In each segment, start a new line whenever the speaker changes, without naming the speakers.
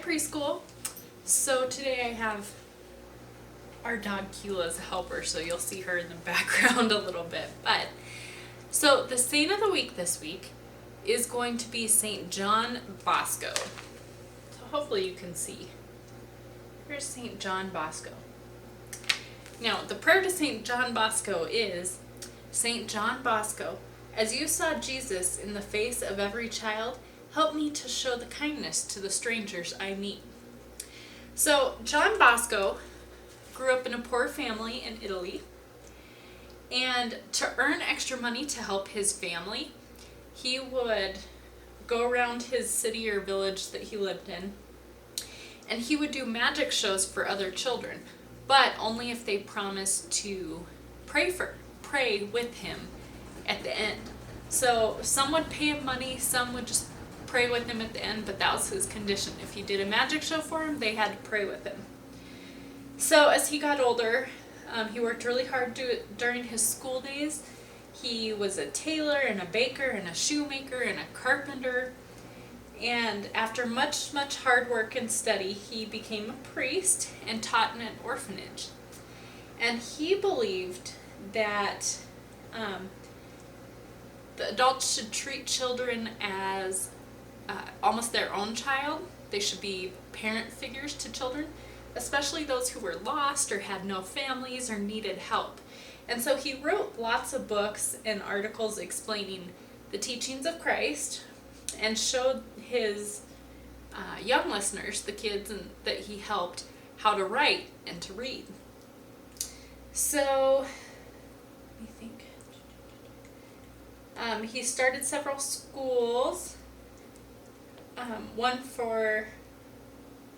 preschool. So today I have our dog Keela as a helper, so you'll see her in the background a little bit. So the saint of the week this week is going to be Saint John Bosco. So hopefully you can see. Here's Saint John Bosco. Now the prayer to Saint John Bosco is, Saint John Bosco, as you saw Jesus in the face of every child, help me to show the kindness to the strangers I meet. So John Bosco grew up in a poor family in Italy, and to earn extra money to help his family, he would go around his city or village that he lived in, and he would do magic shows for other children, but only if they promised to pray with him at the end. So some would pay him money, some would just pray with him at the end, but that was his condition. If he did a magic show for him, they had to pray with him. So as he got older, he worked really hard during his school days. He was a tailor and a baker and a shoemaker and a carpenter. And after much hard work and study, he became a priest and taught in an orphanage. And he believed that the adults should treat children as almost their own child. They should be parent figures to children, especially those who were lost or had no families or needed help. And so he wrote lots of books and articles explaining the teachings of Christ and showed his young listeners, the kids that he helped, how to write and to read. So, let me think. He started several schools, one for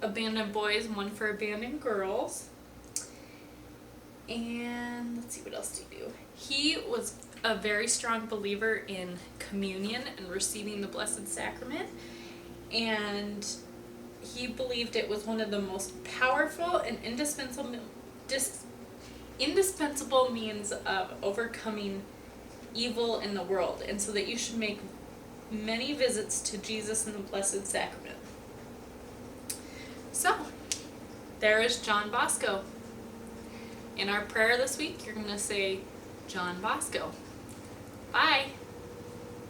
abandoned boys and one for abandoned girls. And let's see, what else did he do? He was a very strong believer in communion and receiving the Blessed Sacrament, and he believed it was one of the most powerful and indispensable means of overcoming evil in the world, and so that you should make many visits to Jesus in the Blessed Sacrament. So, there is John Bosco. In our prayer this week, you're going to say, John Bosco. Bye.